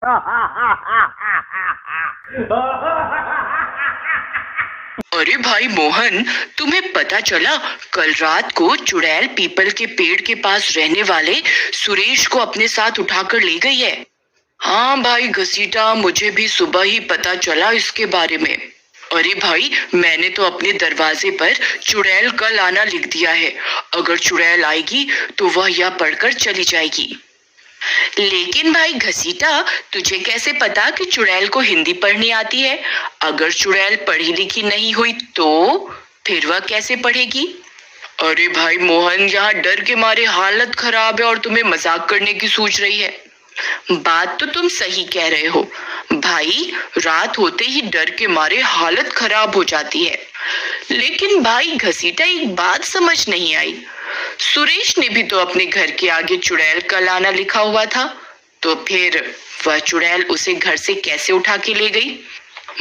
अरे भाई मोहन, तुम्हें पता चला कल रात को चुड़ैल पीपल के पेड़ के पास रहने वाले सुरेश को अपने साथ उठाकर ले गई है। हाँ भाई घसीटा, मुझे भी सुबह ही पता चला इसके बारे में। अरे भाई, मैंने तो अपने दरवाजे पर चुड़ैल कल आना लिख दिया है। अगर चुड़ैल आएगी तो वह यह पढ़कर चली जाएगी। लेकिन भाई घसीटा, तुझे कैसे पता कि चुड़ैल को हिंदी पढ़नी आती है? अगर चुड़ैल पढ़ी लिखी नहीं हुई तो फिर वह कैसे पढ़ेगी? अरे भाई मोहन, यहाँ डर के मारे हालत खराब है और तुम्हें मजाक करने की सोच रही है। बात तो तुम सही कह रहे हो भाई, रात होते ही डर के मारे हालत खराब हो जाती है। लेकिन भाई घसीटा, एक बात समझ नहीं आई। सुरेश ने भी तो अपने घर के आगे चुड़ैल कल आना लिखा हुआ था, तो फिर वह चुड़ैल उसे घर से कैसे उठा के ले गई?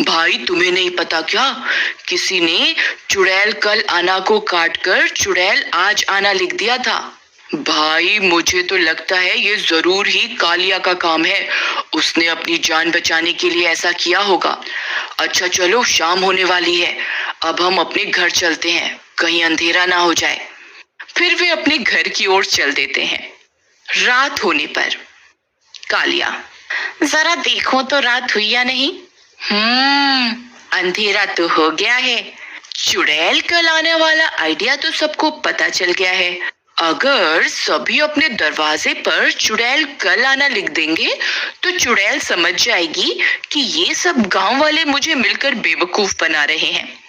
भाई तुम्हें नहीं पता क्या, किसी ने चुड़ैल कल आना को काटकर चुड़ैल आज आना लिख दिया था। भाई मुझे तो लगता है ये जरूर ही कालिया का काम है, उसने अपनी जान बचाने के लिए ऐसा किया होगा। अच्छा चलो, शाम होने वाली है, अब हम अपने घर चलते हैं, कहीं अंधेरा ना हो जाए। फिर वे अपने घर की ओर चल देते हैं। रात होने पर कालिया, जरा देखो तो रात हुई या नहीं। अंधेरा तो हो गया है। चुड़ैल कल आने वाला आइडिया तो सबको पता चल गया है। अगर सभी अपने दरवाजे पर चुड़ैल कल आना लिख देंगे तो चुड़ैल समझ जाएगी कि ये सब गांव वाले मुझे मिलकर बेवकूफ बना रहे हैं।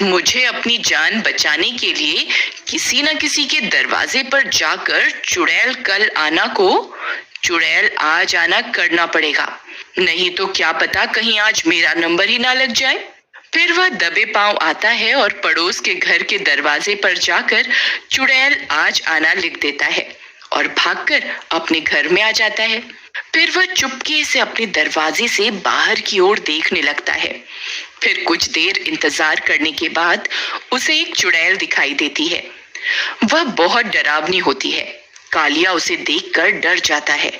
मुझे अपनी जान बचाने के लिए किसी न किसी के दरवाजे पर जाकर चुड़ैल कल आना को चुड़ैल आज आना करना पड़ेगा, नहीं तो क्या पता कहीं आज मेरा नंबर ही ना लग जाए। फिर वह दबे पांव आता है और पड़ोस के घर के दरवाजे पर जाकर चुड़ैल आज आना लिख देता है और भागकर अपने घर में आ जाता है। फिर वह चुपके से अपने दरवाजे से बाहर की ओर देखने लगता है। फिर कुछ देर इंतजार करने के बाद उसे एक चुड़ैल दिखाई देती है। वह बहुत डरावनी होती है। कालिया उसे देखकर डर जाता है।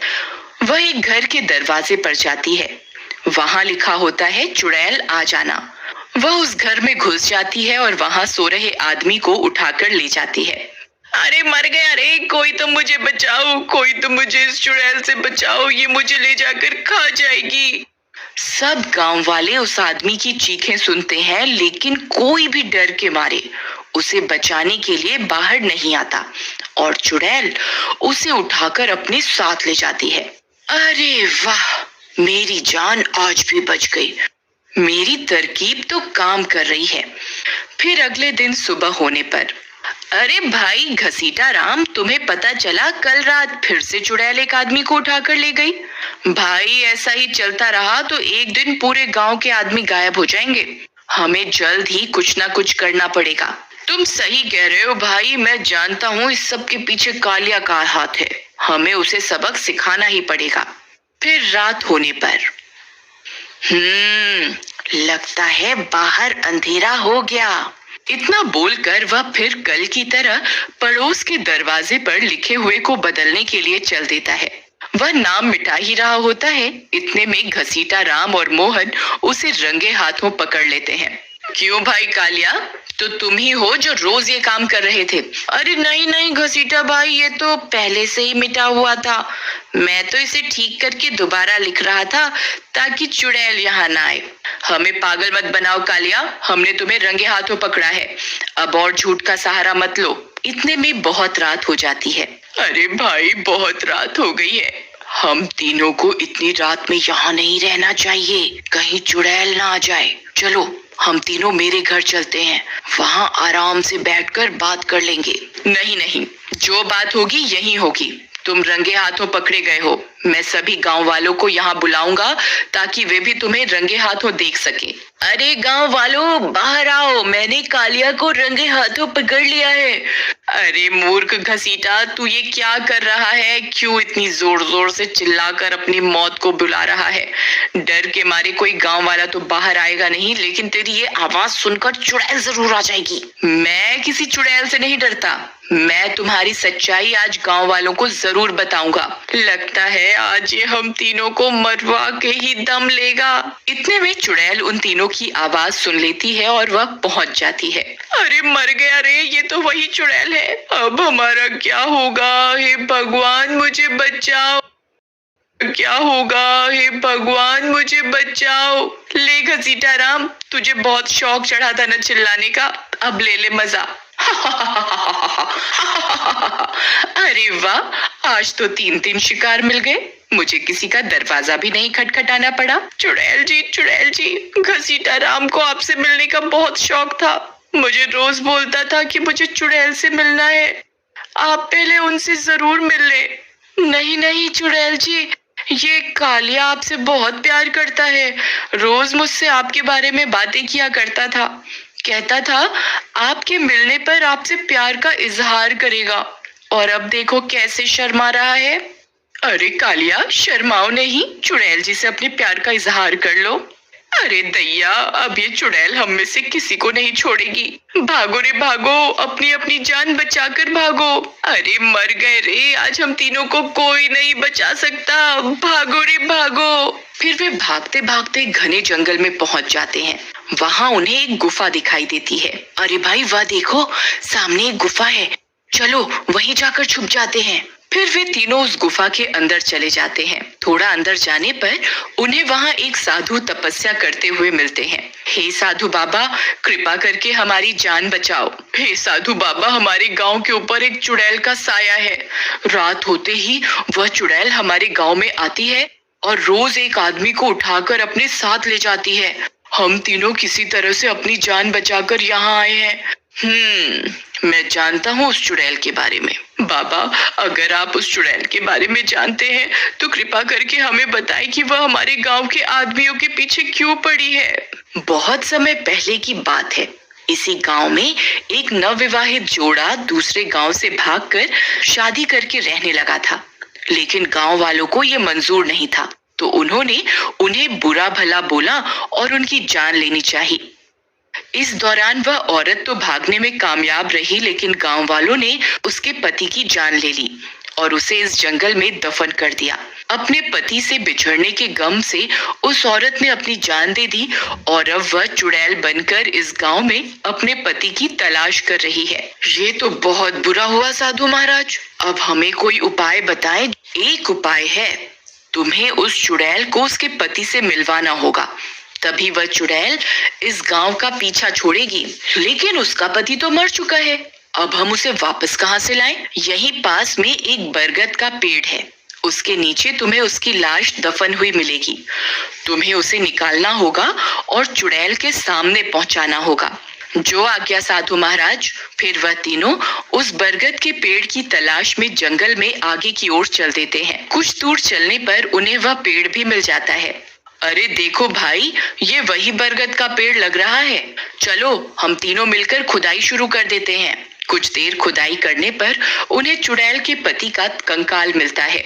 वह एक घर के दरवाजे पर जाती है। वहां लिखा होता है चुड़ैल आ जाना। वह उस घर में घुस जाती है और वहां सो रहे आदमी को उठाकर ले जाती है। अरे मर गया रे, कोई तो मुझे बचाओ, कोई तो मुझे इस चुड़ैल से बचाओ, ये मुझे ले जाकर खा जाएगी। सब गांव वाले उस आदमी की चीखें सुनते हैं, लेकिन कोई भी डर के मारे उसे बचाने के लिए बाहर नहीं आता और चुड़ैल उसे उठाकर अपने साथ ले जाती है। अरे वाह, मेरी जान आज भी बच गई। मेरी तरकीब तो काम कर रही है। फिर अगले दिन सुबह होने पर, अरे भाई घसीटा राम, तुम्हें पता चला कल रात फिर से चुड़ैल एक आदमी को उठाकर ले गई। भाई ऐसा ही चलता रहा तो एक दिन पूरे गांव के आदमी गायब हो जाएंगे। हमें जल्द ही कुछ ना कुछ करना पड़ेगा। तुम सही कह रहे हो भाई, मैं जानता हूँ इस सब के पीछे कालिया का हाथ है। हमें उसे सबक सिखाना ही पड़ेगा। फिर रात होने पर, लगता है बाहर अंधेरा हो गया। इतना बोलकर वह फिर कल की तरह पड़ोस के दरवाजे पर लिखे हुए को बदलने के लिए चल देता है। वह नाम मिटा ही रहा होता है, इतने में घसीटा राम और मोहन उसे रंगे हाथों पकड़ लेते हैं। क्यों भाई कालिया, तो तुम ही हो जो रोज ये काम कर रहे थे? अरे नहीं नहीं घसीटा भाई, ये तो पहले से ही मिटा हुआ था। मैं तो इसे ठीक करके दोबारा लिख रहा था ताकि चुड़ैल यहाँ ना आए। हमें पागल मत बनाओ कालिया, हमने तुम्हें रंगे हाथों पकड़ा है, अब और झूठ का सहारा मत लो। इतने में बहुत रात हो जाती है। अरे भाई बहुत रात हो गई है, हम तीनों को इतनी रात में यहाँ नहीं रहना चाहिए, कहीं चुड़ैल ना आ जाए। चलो हम तीनों मेरे घर चलते हैं, वहाँ आराम से बैठकर बात कर लेंगे। नहीं नहीं, जो बात होगी यही होगी। तुम रंगे हाथों पकड़े गए हो, मैं सभी गांव वालों को यहाँ बुलाऊंगा ताकि वे भी तुम्हें रंगे हाथों देख सके। अरे गांव वालों बाहर आओ, मैंने कालिया को रंगे हाथों पकड़ लिया है। अरे मूर्ख घसीटा, तू ये क्या कर रहा है? क्यों इतनी जोर जोर से चिल्लाकर अपनी मौत को बुला रहा है? डर के मारे कोई गांव वाला तो बाहर आएगा नहीं, लेकिन तेरी ये आवाज सुनकर चुड़ैल जरूर आ जाएगी। मैं किसी चुड़ैल से नहीं डरता, मैं तुम्हारी सच्चाई आज गांव वालों को जरूर बताऊंगा। लगता है आज ये हम तीनों को मरवा के ही दम लेगा। इतने में चुड़ैल उन तीनों की आवाज सुन लेती है और वह पहुंच जाती है। अरे मर गया रे, ये तो वही चुड़ैल है। अब हमारा क्या होगा? हे भगवान मुझे बचाओ, क्या होगा? हे भगवान मुझे बचाओ। ले घसीटा राम, तुझे बहुत शौक चढ़ा था ना चिल्लाने का, अब ले ले मजा। अरे वाह, आज तो 3-3 शिकार मिल गए। मुझे किसी का दरवाजा भी नहीं खटखटाना पड़ा। चुड़ैल जी, घसीटा राम को आपसे मिलने का बहुत शौक था। मुझे रोज बोलता था कि मुझे चुड़ैल से मिलना है, आप पहले उनसे जरूर मिल ले। नहीं नहीं चुड़ैल जी, ये कालिया आपसे बहुत प्यार करता है। रोज मुझसे आपके बारे में बातें किया करता था। कहता था आपके मिलने पर आपसे प्यार का इजहार करेगा, और अब देखो कैसे शर्मा रहा है। अरे कालिया, शर्माओ नहीं, चुड़ैल जी से अपने प्यार का इजहार कर लो। अरे दैया, अब ये चुड़ैल हम में से किसी को नहीं छोड़ेगी। भागो रे भागो, अपनी अपनी जान बचाकर भागो। अरे मर गए रे, आज हम तीनों को कोई नहीं बचा सकता। भागो रे भागो। फिर वे भागते भागते घने जंगल में पहुंच जाते हैं। वहां उन्हें एक गुफा दिखाई देती है। अरे भाई वह देखो, सामने एक गुफा है, चलो वहीं जाकर छुप जाते हैं। फिर वे तीनों उस गुफा के अंदर चले जाते हैं। थोड़ा अंदर जाने पर उन्हें वहां एक साधु तपस्या करते हुए मिलते हैं। हे साधु बाबा, कृपा करके हमारी जान बचाओ। हे साधु बाबा, हमारे गांव के ऊपर एक चुड़ैल का साया है। रात होते ही वह चुड़ैल हमारे गांव में आती है और रोज एक आदमी को उठाकर अपने साथ ले जाती है। हम तीनों किसी तरह से अपनी जान बचाकर यहाँ आए हैं। मैं जानता हूँ उस चुड़ैल के बारे में। बाबा, अगर आप उस चुड़ैल के बारे में जानते हैं तो कृपा करके हमें बताएं कि वह हमारे गांव के आदमियों के पीछे क्यों पड़ी है। बहुत समय पहले की बात है। इसी गांव में एक नवविवाहित जोड़ा दूसरे गांव से भागकर शादी करके रहने लगा था, लेकिन गांव वालों को ये मंजूर नहीं था, तो उन्होंने उन्हें बुरा भला बोला और उनकी जान लेनी चाहिए। इस दौरान वह औरत तो भागने में कामयाब रही, लेकिन गांव वालों ने उसके पति की जान ले ली और उसे इस जंगल में दफन कर दिया। अपने पति से बिछड़ने के गम से उस औरत ने अपनी जान दे दी और अब वह चुड़ैल बनकर इस गांव में अपने पति की तलाश कर रही है। ये तो बहुत बुरा हुआ साधु महाराज, अब हमें कोई उपाय बताएं। एक उपाय है, तुम्हें उस चुड़ैल को उसके पति से मिलवाना होगा, तभी वह चुड़ैल इस गांव का पीछा छोड़ेगी। लेकिन उसका पति तो मर चुका है, अब हम उसे वापस कहां से लाएं? यहीं पास में एक बरगद का पेड़ है, उसके नीचे तुम्हें उसकी लाश दफन हुई मिलेगी। तुम्हें उसे निकालना होगा और चुड़ैल के सामने पहुंचाना होगा। जो आज्ञा साधु महाराज। फिर वह तीनों उस बरगद के पेड़ की तलाश में जंगल में आगे की ओर चल देते हैं। कुछ दूर चलने पर उन्हें वह पेड़ भी मिल जाता है। अरे देखो भाई, ये वही बरगद का पेड़ लग रहा है। चलो हम तीनों मिलकर खुदाई शुरू कर देते हैं। कुछ देर खुदाई करने पर उन्हें चुड़ैल के पति का कंकाल मिलता है।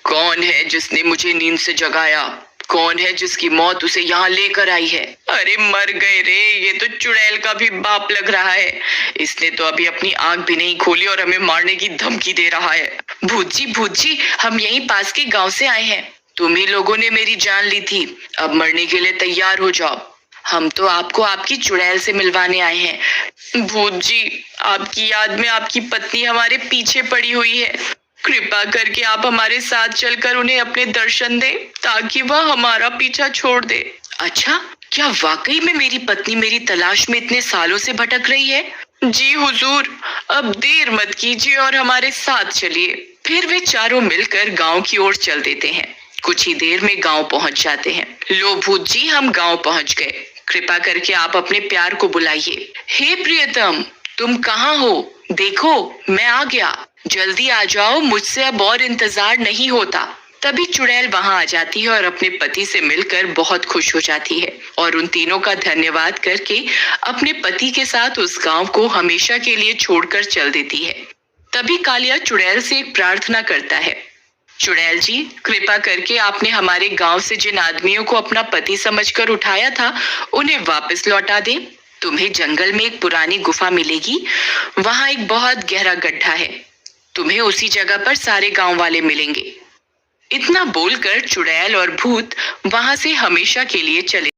कौन है जिसने मुझे नींद से जगाया? कौन है जिसकी मौत उसे यहाँ लेकर आई है? अरे मर गए रे, ये तो चुड़ैल का भी बाप लग रहा है। इसने तो अभी अपनी आंख भी नहीं खोली और हमें मारने की धमकी दे रहा है। भूत जी, हम यहीं पास के गांव से आए हैं। तुम ही लोगों ने मेरी जान ली थी, अब मरने के लिए तैयार हो जाओ। हम तो आपको आपकी चुड़ैल से मिलवाने आए हैं। भूत जी, आपकी याद में आपकी पत्नी हमारे पीछे पड़ी हुई है। कृपा करके आप हमारे साथ चलकर उन्हें अपने दर्शन दें, ताकि वह हमारा पीछा छोड़ दे। अच्छा, क्या वाकई में मेरी पत्नी मेरी तलाश में इतने सालों से भटक रही है? जी हुजूर, अब देर मत कीजिए और हमारे साथ चलिए। फिर वे चारों मिलकर गांव की ओर चल देते हैं। कुछ ही देर में गांव पहुंच जाते हैं। लो भूत जी, हम गांव पहुंच गए। कृपा करके आप अपने प्यार को बुलाइए। हे प्रियतम, तुम कहाँ हो? देखो मैं आ गया, जल्दी आ जाओ, मुझसे अब और इंतजार नहीं होता। तभी चुड़ैल वहां आ जाती है और अपने पति से मिलकर बहुत खुश हो जाती है और उन तीनों का धन्यवाद करके अपने पति के साथ उस गांव को हमेशा के लिए छोड़कर चल देती है। तभी कालिया चुड़ैल से एक प्रार्थना करता है। चुड़ैल जी, कृपा करके आपने हमारे गांव से जिन आदमियों को अपना पति समझकर उठाया था, उन्हें वापस लौटा दें। तुम्हें जंगल में एक पुरानी गुफा मिलेगी। वहां एक बहुत गहरा गड्ढा है। तुम्हें उसी जगह पर सारे गांव वाले मिलेंगे। इतना बोलकर चुड़ैल और भूत वहां से हमेशा के लिए चले